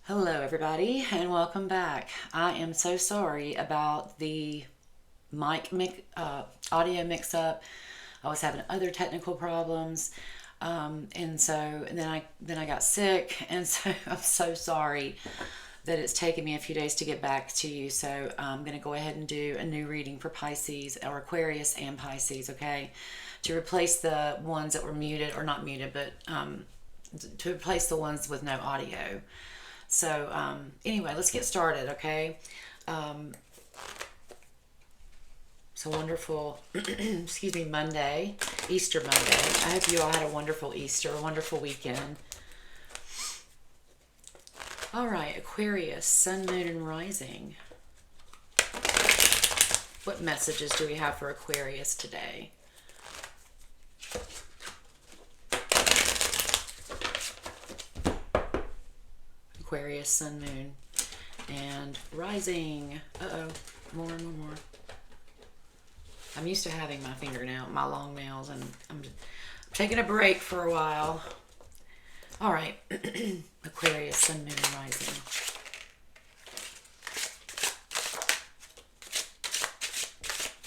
Hello, everybody, and welcome back. I am so sorry about the audio mix-up. I was having other technical problems, and then I got sick, and so I'm so sorry that it's taken me a few days to get back to you. So I'm going to go ahead and do a new reading for Pisces or Aquarius and Pisces, okay? To replace the ones that were muted, or not muted, but to replace the ones with no audio. So anyway, let's get started, okay? So wonderful, excuse me, Monday, Easter Monday. I hope you all had a wonderful Easter, a wonderful weekend. All right, Aquarius, Sun, Moon, and Rising. What messages do we have for Aquarius today? Aquarius, Sun, Moon, and Rising. Uh-oh, more. I'm used to having my long nails, and I'm taking a break for a while. All right, Aquarius, Sun, Moon, and Rising.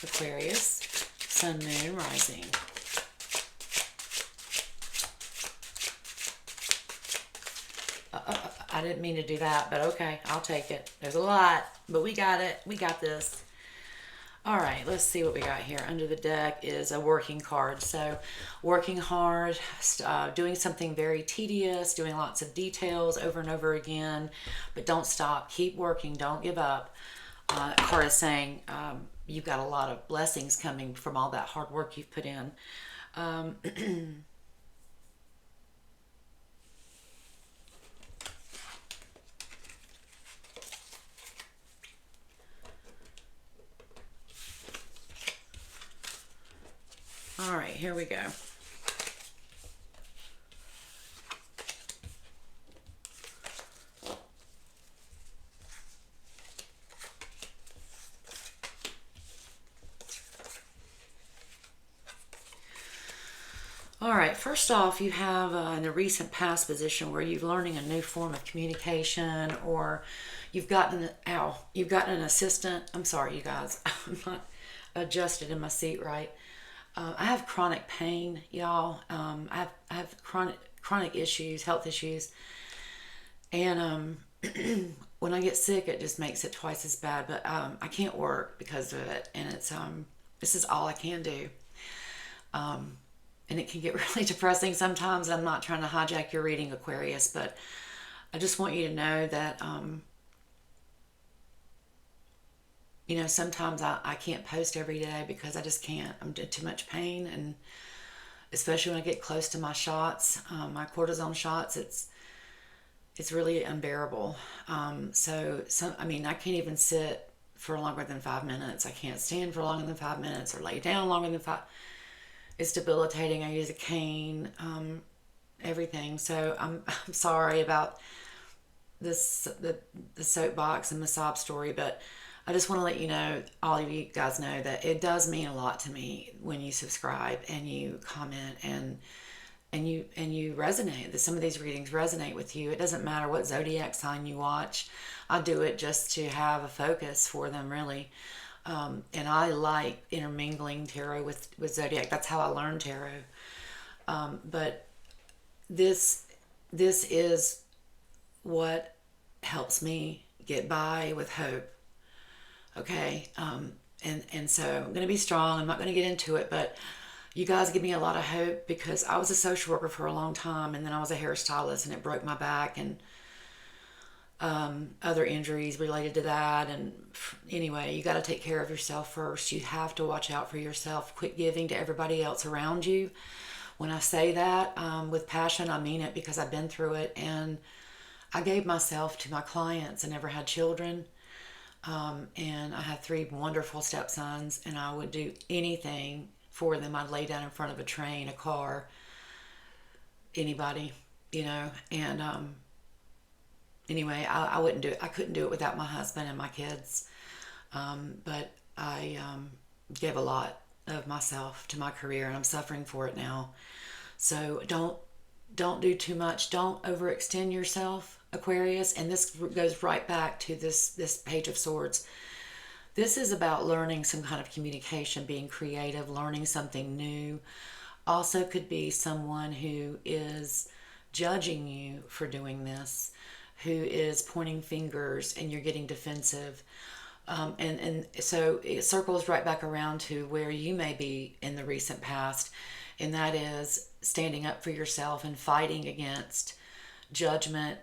Aquarius, Sun, Moon, and Rising. I didn't mean to do that, but okay, I'll take it. There's a lot, but we got it. We got this. All right, let's see what we got here. Under the deck is a working card. So working hard, doing something very tedious, doing lots of details over and over again, but don't stop. Keep working. Don't give up. Card is saying you've got a lot of blessings coming from all that hard work you've put in. All right, here we go. All right, first off, you have in the recent past position where you're learning a new form of communication, or you've gotten an assistant. I'm sorry, you guys. I'm not adjusted in my seat right. I have chronic pain, y'all. I have chronic issues, health issues, and when I get sick, it just makes it twice as bad. But I can't work because of it, and it's this is all I can do. And it can get really depressing sometimes. I'm not trying to hijack your reading, Aquarius, but I just want you to know that sometimes I can't post every day because I just can't. I'm in too much pain, and especially when I get close to my shots, my cortisone shots, it's really unbearable. I can't even sit for longer than 5 minutes. I can't stand for longer than 5 minutes or lay down longer than five. It's debilitating. I use a cane, everything. So I'm sorry about the soapbox and the sob story, but I just want to let you know, all of you guys know, that it does mean a lot to me when you subscribe and you comment and you resonate. That some of these readings resonate with you. It doesn't matter what zodiac sign you watch. I do it just to have a focus for them, really. And I like intermingling tarot with zodiac. That's how I learned tarot. But this is what helps me get by with hope. Okay. And so I'm going to be strong. I'm not going to get into it, but you guys give me a lot of hope, because I was a social worker for a long time, and then I was a hairstylist, and it broke my back, and other injuries related to that. And anyway, you got to take care of yourself first. You have to watch out for yourself. Quit giving to everybody else around you. When I say that with passion, I mean it, because I've been through it, and I gave myself to my clients. I never had children, and I had 3 wonderful stepsons, and I would do anything for them. I'd lay down in front of a train, a car, anybody, and anyway, I wouldn't do it. I couldn't do it without my husband and my kids. But I gave a lot of myself to my career, and I'm suffering for it now. So don't do too much. Don't overextend yourself. Aquarius, and this goes right back to this Page of Swords. This is about learning some kind of communication, being creative, learning something new. Also could be someone who is judging you for doing this, who is pointing fingers and you're getting defensive. And so it circles right back around to where you may be in the recent past, and that is standing up for yourself and fighting against judgment,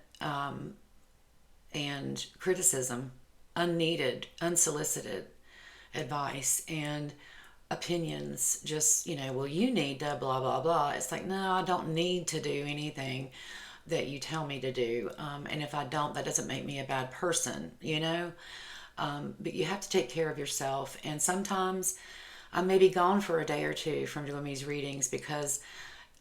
and criticism, unneeded, unsolicited advice, and opinions. Just, well, you need to blah, blah, blah. It's like, no, I don't need to do anything that you tell me to do. And if I don't, that doesn't make me a bad person. But you have to take care of yourself. And sometimes I may be gone for a day or two from doing these readings because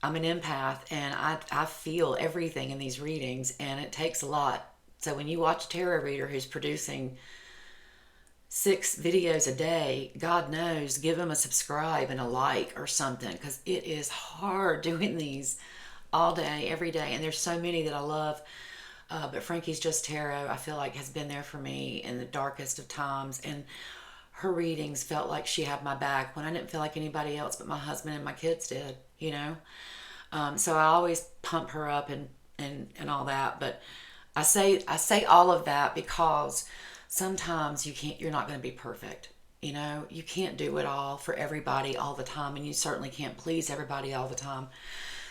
I'm an empath and I feel everything in these readings, and it takes a lot. So when you watch a tarot reader who's producing 6 videos a day, God knows, give them a subscribe and a like or something, because it is hard doing these all day, every day. And there's so many that I love. But Frankie's Just Tarot, I feel like, has been there for me in the darkest of times. And her readings felt like she had my back when I didn't feel like anybody else but my husband and my kids did. So I always pump her up and all that. But I say all of that because sometimes you're not going to be perfect. You can't do it all for everybody all the time, and you certainly can't please everybody all the time.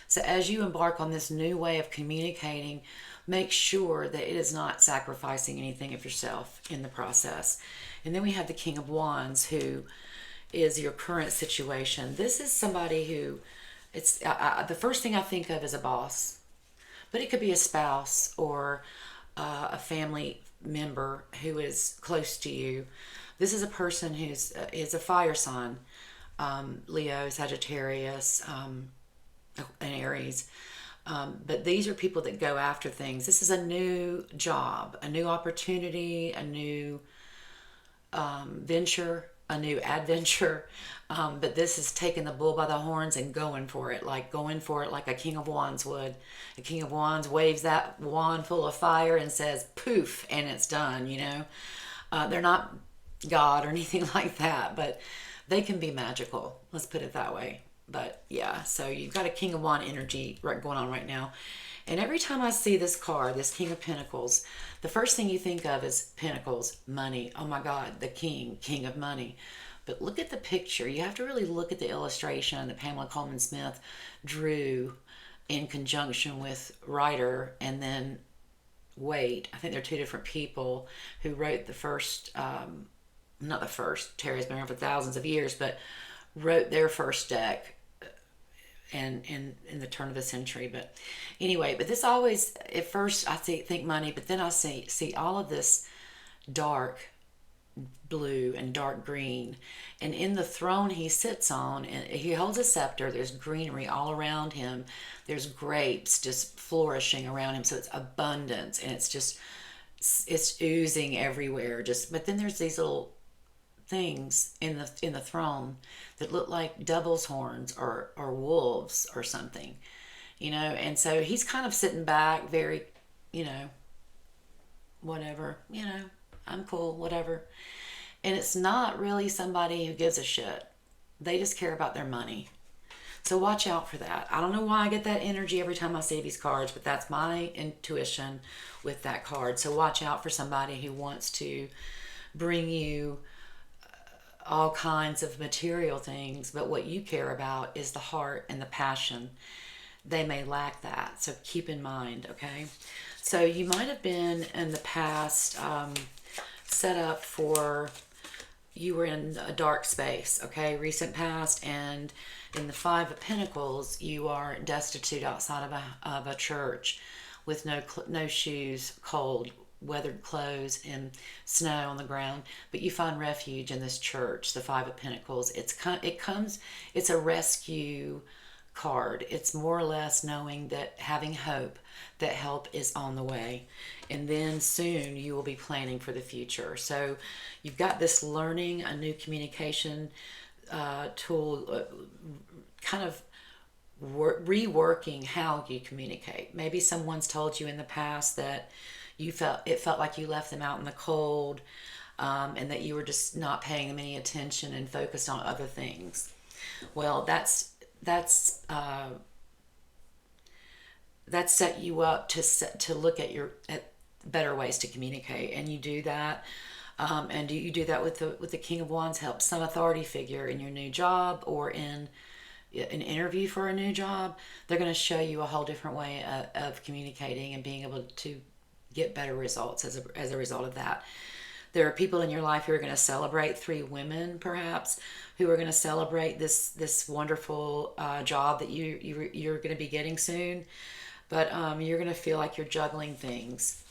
So as you embark on this new way of communicating, make sure that it is not sacrificing anything of yourself in the process. And then we have the King of Wands, who is your current situation. This is somebody who, the first thing I think of is a boss, but it could be a spouse or a family member who is close to you. This is a person who's is a fire sign, Leo, Sagittarius, and Aries. But these are people that go after things. This is a new job, a new opportunity, a new venture, a new adventure. But this is taking the bull by the horns and going for it like a King of Wands would. A King of Wands waves that wand full of fire and says, poof, and it's done, They're not God or anything like that, but they can be magical. Let's put it that way. But yeah, so you've got a King of Wand energy going on right now. And every time I see this card, this King of Pentacles, the first thing you think of is Pentacles, money. Oh my God, the King of money. But look at the picture. You have to really look at the illustration that Pamela Coleman Smith drew in conjunction with Writer and then Waite. I think they're 2 different people who wrote the first, not the first, Terry's been around for thousands of years, but wrote their first deck and in the turn of the century. But anyway, but this always, at first I think money, but then I see all of this dark blue and dark green, and in the throne he sits on, and he holds a scepter. There's greenery all around him. There's grapes just flourishing around him, so it's abundance, and it's oozing everywhere. But then there's these little things in the throne that look like devil's horns or wolves or something, and so he's kind of sitting back, very, whatever, I'm cool, whatever. And it's not really somebody who gives a shit. They just care about their money. So watch out for that. I don't know why I get that energy every time I see these cards, but that's my intuition with that card. So watch out for somebody who wants to bring you all kinds of material things, but what you care about is the heart and the passion. They may lack that, so keep in mind, okay? So you might have been in the past set up for, you were in a dark space, okay, recent past, and in the 5 of Pentacles, you are destitute outside of a church with no shoes, cold, weathered clothes, and snow on the ground, but you find refuge in this church, the 5 of Pentacles. It's a rescue card. It's more or less knowing that, having hope that help is on the way, and then soon you will be planning for the future. So you've got this learning, a new communication tool, kind of reworking how you communicate. Maybe someone's told you in the past that it felt like you left them out in the cold, and that you were just not paying them any attention and focused on other things. Well, that set you up to look at better ways to communicate, and you do that. And you do that with the King of Wands. Help some authority figure in your new job or in an interview for a new job. They're going to show you a whole different way of communicating and being able to get better results as a result of that. There are people in your life who are going to celebrate, 3 women perhaps, who are going to celebrate this wonderful job that you're going to be getting soon. But you're going to feel like you're juggling things.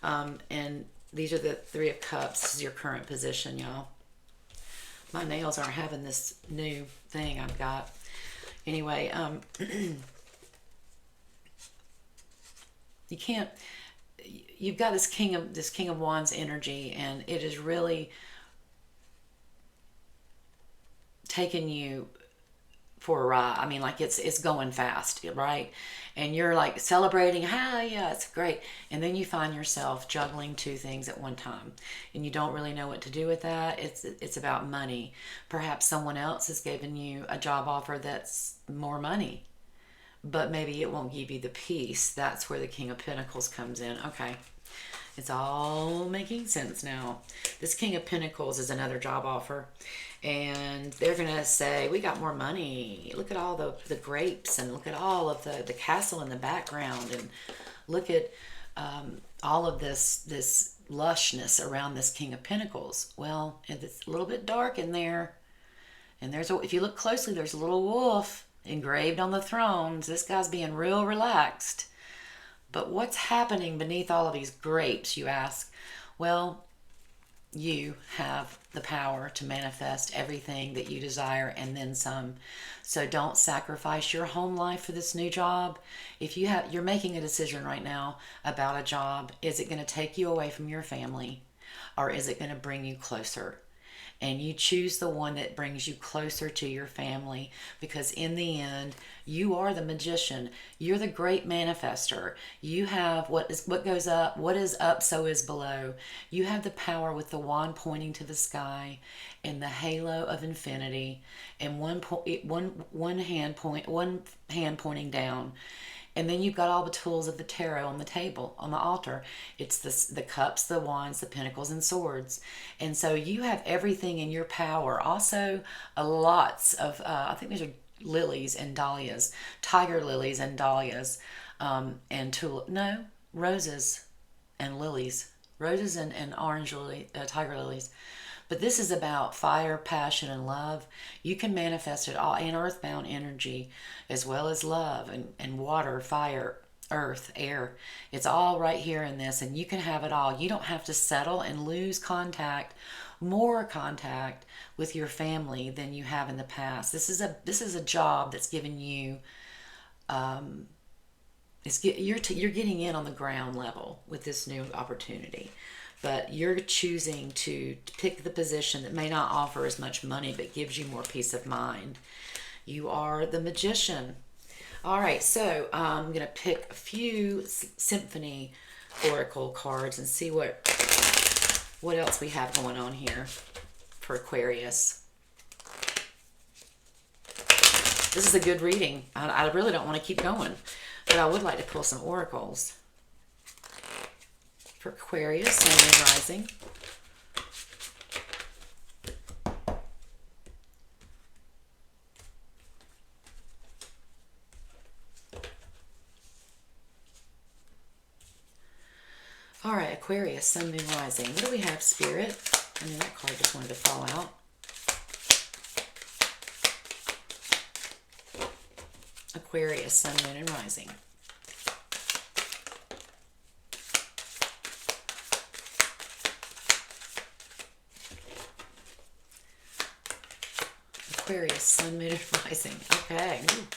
And these are the 3 of Cups. This is your current position, y'all. My nails aren't having this new thing I've got. Anyway, you can't. You've got this King of Wands energy, and it is really taking you for a ride. I mean, like it's going fast, right? And you're like celebrating, yeah, it's great. And then you find yourself juggling 2 things at one time, and you don't really know what to do with that. It's about money. Perhaps someone else has given you a job offer that's more money, but maybe it won't give you the peace. That's where the King of Pentacles comes in. Okay. It's all making sense now. This King of Pentacles is another job offer. And they're going to say, we got more money. Look at all the grapes, and look at all of the castle in the background. And look at all of this lushness around this King of Pentacles. Well, it's a little bit dark in there. And if you look closely, there's a little wolf engraved on the thrones. This guy's being real relaxed. But what's happening beneath all of these grapes, you ask? Well, you have the power to manifest everything that you desire and then some. So don't sacrifice your home life for this new job. If you're making a decision right now about a job, is it going to take you away from your family, or is it going to bring you closer? And you choose the one that brings you closer to your family, because in the end, you are the magician. You're the great manifestor. You have what goes up, what is up, so is below. You have the power with the wand pointing to the sky and the halo of infinity, and one hand pointing down. And then you've got all the tools of the tarot on the table, on the altar. It's the cups, the wands, the pentacles, and swords. And so you have everything in your power. Also, lots of, I think these are lilies and dahlias, tiger lilies and dahlias, and roses and lilies. Roses and orange tiger lilies. But this is about fire, passion, and love. You can manifest it all in earthbound energy, as well as love and water, fire, earth, air. It's all right here in this, and you can have it all. You don't have to settle and lose more contact with your family than you have in the past. This is a job that's given you. You're getting in on the ground level with this new opportunity. But you're choosing to pick the position that may not offer as much money, but gives you more peace of mind. You are the magician. All right, so I'm going to pick a few Symphony Oracle cards and see what else we have going on here for Aquarius. This is a good reading. I really don't want to keep going, but I would like to pull some oracles for Aquarius, Sun, Moon, Rising. All right, Aquarius, Sun, Moon, Rising. What do we have, Spirit? I mean, that card just wanted to fall out. Aquarius, Sun, Moon, and Rising. Aquarius, Sun, Moon, and Rising. Okay. Ooh.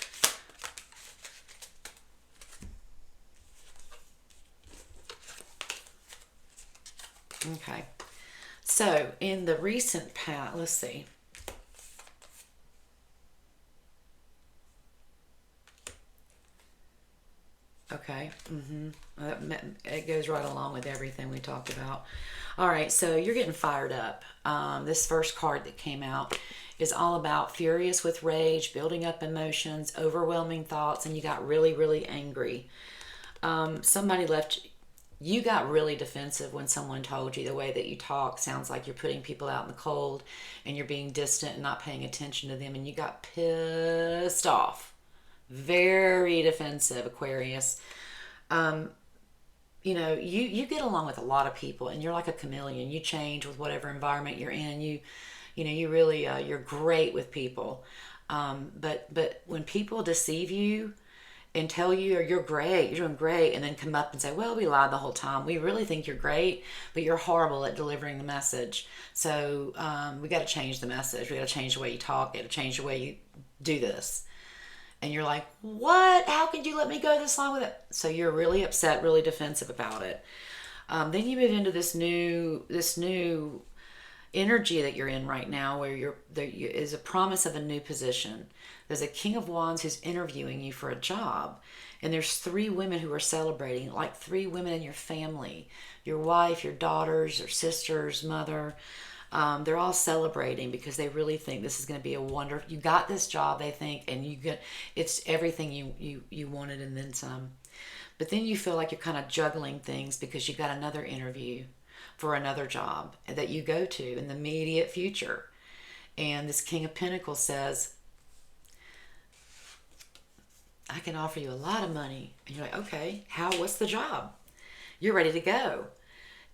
Okay. So, in the recent past, let's see. It goes right along with everything we talked about. All right, so you're getting fired up. This first card that came out is all about furious with rage, building up emotions, overwhelming thoughts, and you got really, really angry. Somebody left. You got really defensive when someone told you the way that you talk sounds like you're putting people out in the cold and you're being distant and not paying attention to them, and you got pissed off. Very defensive, Aquarius. You get along with a lot of people, and you're like a chameleon. You change with whatever environment you're in. You really you're great with people. But when people deceive you and tell you you're great, you're doing great, and then come up and say, well, we lied the whole time. We really think you're great, but you're horrible at delivering the message. So we got to change the message. We got to change the way you talk. We got to change the way you do this. And you're like, what? How could you let me go this long with it? So you're really upset, really defensive about it. Then you move into this new energy that you're in right now, where there is a promise of a new position. There's a King of Wands who's interviewing you for a job, and there's 3 women who are celebrating, like 3 women in your family, your wife, your daughters, your sisters, mother. They're all celebrating because they really think this is going to be a wonder. You got this job, they think, and it's everything you wanted and then some. But then you feel like you're kind of juggling things because you got another interview for another job that you go to in the immediate future. And this King of Pentacles says, I can offer you a lot of money. And you're like, okay, what's the job? You're ready to go.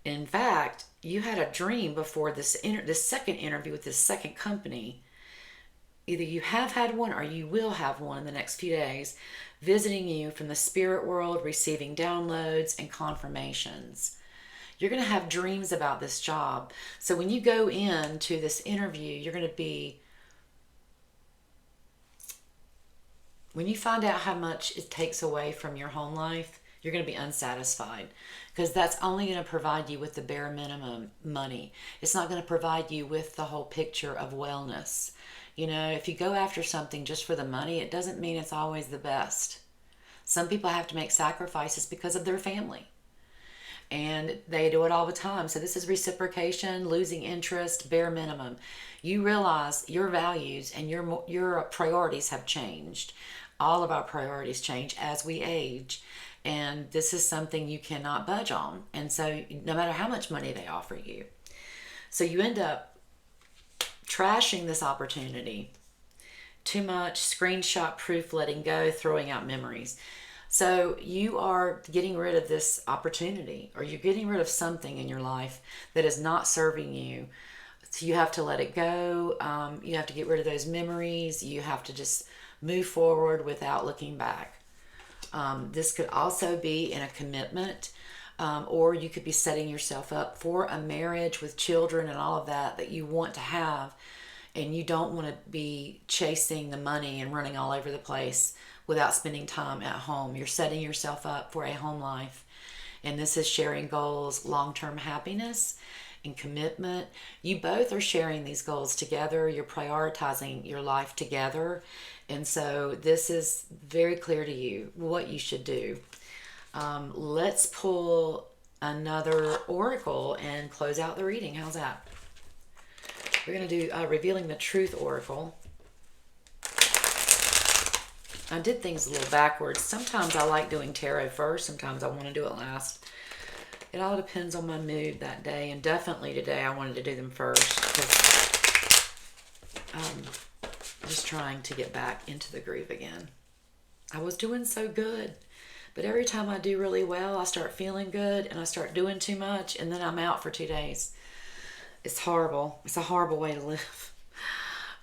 In fact, you had a dream before this second interview with this second company. Either you have had one or you will have one in the next few days, visiting you from the spirit world, receiving downloads and confirmations. You're going to have dreams about this job. So when you go into this interview, you're going to be, when you find out how much it takes away from your home life, you're going to be unsatisfied, because that's only going to provide you with the bare minimum money. It's not going to provide you with the whole picture of wellness. If you go after something just for the money, it doesn't mean it's always the best. Some people have to make sacrifices because of their family, and they do it all the time. So this is reciprocation, losing interest, bare minimum. You realize your values and your priorities have changed. All of our priorities change as we age. And this is something you cannot budge on. And so no matter how much money they offer you. So you end up trashing this opportunity. Too much, screenshot proof, letting go, throwing out memories. So you are getting rid of this opportunity, or you're getting rid of something in your life that is not serving you. So you have to let it go. You have to get rid of those memories. You have to just move forward without looking back. This could also be in a commitment, or you could be setting yourself up for a marriage with children and all of that you want to have, and you don't want to be chasing the money and running all over the place without spending time at home. You're setting yourself up for a home life, and this is sharing goals, long-term happiness, and commitment. You both are sharing these goals together. You're prioritizing your life together. And so this is very clear to you what you should do. Let's pull another oracle and close out the reading. How's that? We're going to do Revealing the Truth Oracle. I did things a little backwards. Sometimes I like doing tarot first. Sometimes I want to do it last. It all depends on my mood that day. And definitely today I wanted to do them first, because just trying to get back into the groove again. I was doing so good, but every time I do really well, I start feeling good and I start doing too much, and then I'm out for 2 days. It's horrible. It's a horrible way to live.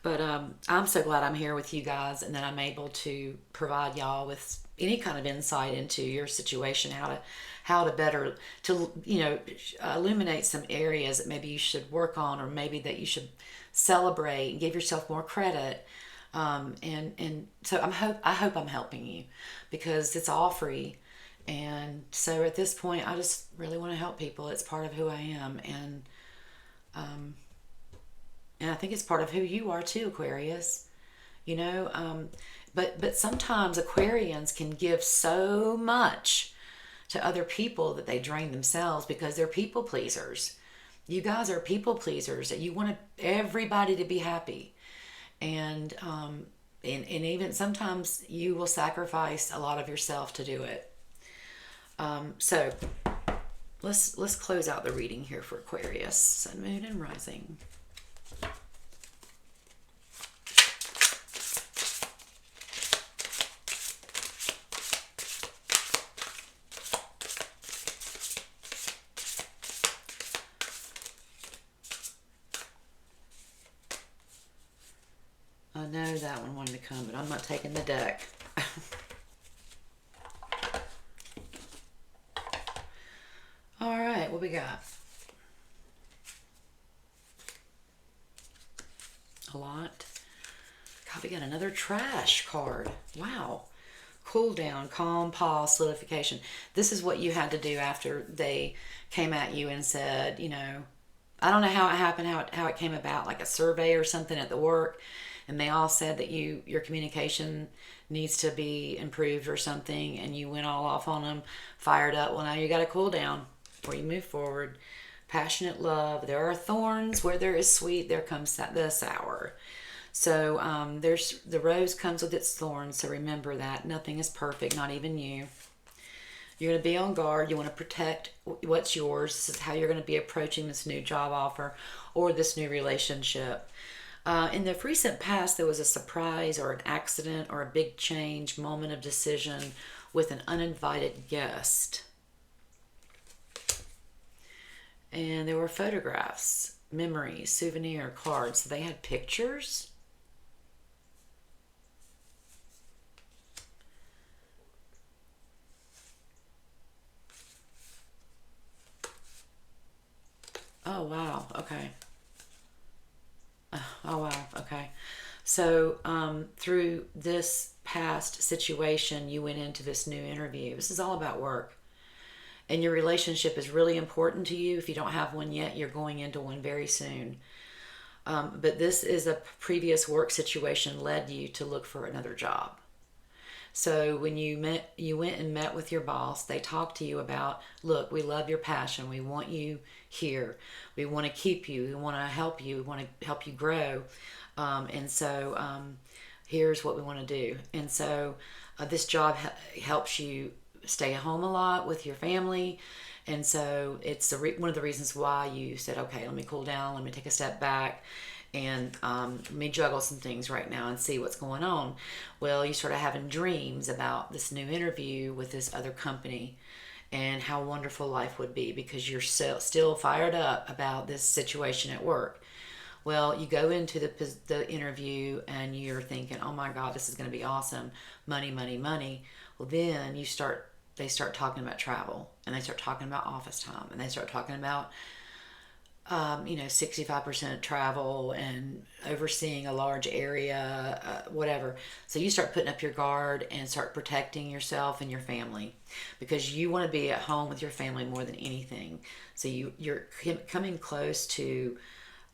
But I'm so glad I'm here with you guys, and that I'm able to provide y'all with any kind of insight into your situation, how to better illuminate some areas that maybe you should work on, or maybe that you should celebrate and give yourself more credit. And so I hope I'm helping you, because it's all free. And so at this point, I just really want to help people. It's part of who I am. And I think it's part of who you are too, Aquarius. But sometimes Aquarians can give so much to other people that they drain themselves because they're people pleasers. You guys are people pleasers. You want everybody to be happy. And even sometimes you will sacrifice a lot of yourself to do it. So let's close out the reading here for Aquarius, Sun, Moon, and Rising. I know that one wanted to come, but I'm not taking the deck. All right, what we got? A lot. God, we got another trash card. Wow. Cool down, calm, pause, solidification. This is what you had to do after they came at you and said, you know, I don't know how it happened, how it came about, like a survey or something at the work, and they all said that your communication needs to be improved or something, and you went all off on them, fired up. Well, now you got to cool down before you move forward. Passionate love. There are thorns where there is sweet. There comes the sour. So there's the rose comes with its thorns. So remember that nothing is perfect, not even you. You're going to be on guard. You want to protect what's yours. This is how you're going to be approaching this new job offer or this new relationship. In the recent past, there was a surprise or an accident or a big change, moment of decision with an uninvited guest. And there were photographs, memories, souvenir cards. So they had pictures. Oh, wow. Okay. Oh, wow. Okay. So through this past situation, you went into this new interview. This is all about work. And your relationship is really important to you. If you don't have one yet, you're going into one very soon. But this is a previous work situation led you to look for another job. So when you went and met with your boss, they talked to you about, look, we love your passion. We want you here. We want to keep you. We want to help you. We want to help you grow. And so here's what we want to do. And so this job helps you stay home a lot with your family. And so it's one of the reasons why you said, okay, let me cool down. Let me take a step back. And let me juggle some things right now and see what's going on. Well, you started having dreams about this new interview with this other company and how wonderful life would be because you're still fired up about this situation at work. Well, you go into the interview and you're thinking, oh my God, this is going to be awesome. Money, money, money. Well, then they start talking about travel and they start talking about office time and they start talking about 65% travel and overseeing a large area, whatever. So you start putting up your guard and start protecting yourself and your family because you want to be at home with your family more than anything. So you're coming close to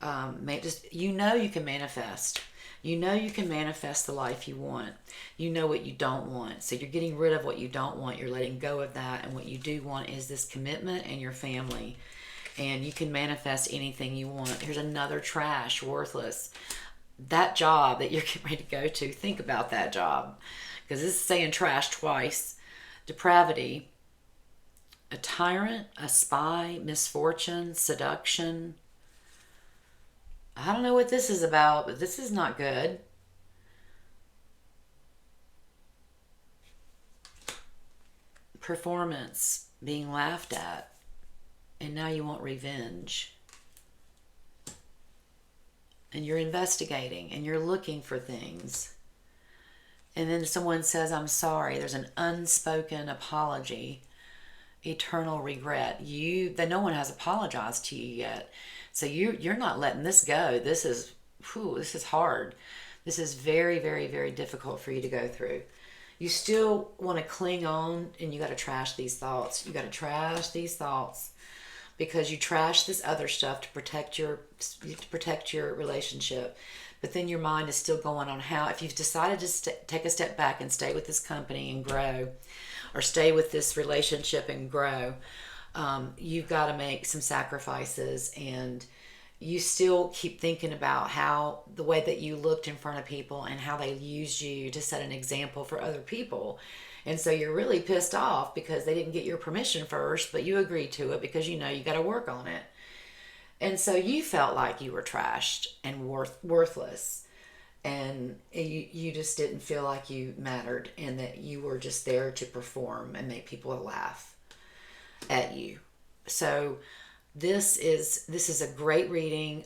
you can manifest. You know you can manifest the life you want. You know what you don't want. So you're getting rid of what you don't want. You're letting go of that. And what you do want is this commitment and your family. And you can manifest anything you want. Here's another trash, worthless. That job that you're getting ready to go to, think about that job. Because this is saying trash twice. Depravity, a tyrant, a spy, misfortune, seduction. I don't know what this is about, but this is not good. Performance, being laughed at. And now you want revenge. And you're investigating and you're looking for things. And then someone says, I'm sorry. There's an unspoken apology. Eternal regret. No one has apologized to you yet. So you're not letting this go. This is hard. This is very, very, very difficult for you to go through. You still want to cling on and you got to trash these thoughts. You got to trash these thoughts. Because you trash this other stuff to protect your relationship, but then your mind is still going on how if you've decided to take a step back and stay with this company and grow, or stay with this relationship and grow, you've got to make some sacrifices. And you still keep thinking about how the way that you looked in front of people and how they used you to set an example for other people. And so you're really pissed off because they didn't get your permission first, but you agreed to it because you know you got to work on it. And so you felt like you were trashed and worthless. And you just didn't feel like you mattered and that you were just there to perform and make people laugh at you. So this is a great reading.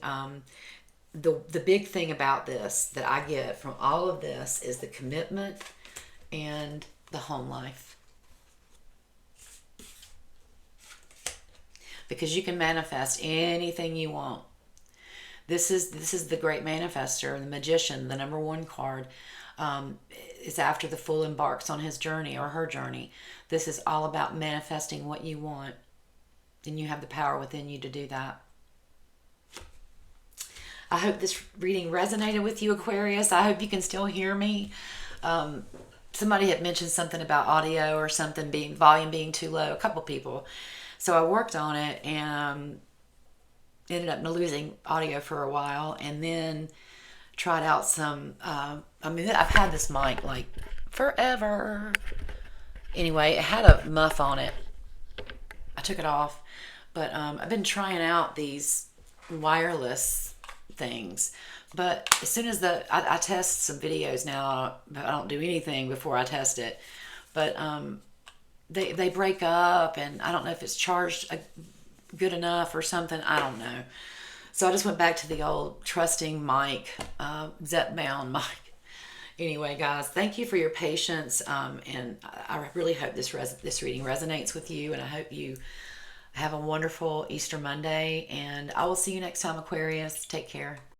The big thing about this that I get from all of this is the commitment and the home life. Because you can manifest anything you want. This is the great manifestor, the magician, the number one card. Is after the fool embarks on his journey or her journey. This is all about manifesting what you want. And you have the power within you to do that. I hope this reading resonated with you, Aquarius. I hope you can still hear me. Somebody had mentioned something about audio or something volume being too low. A couple people. So I worked on it and ended up losing audio for a while, and then tried out some. I've had this mic like forever. Anyway, it had a muff on it. I took it off, but I've been trying out these wireless things. But as soon as I test some videos now, but I don't do anything before I test it. But they break up, and I don't know if it's charged good enough or something. I don't know. So I just went back to the old trusting mic, Zep-bound mic. Anyway, guys, thank you for your patience, and I really hope this reading resonates with you, and I hope you have a wonderful Easter Monday, and I will see you next time, Aquarius. Take care.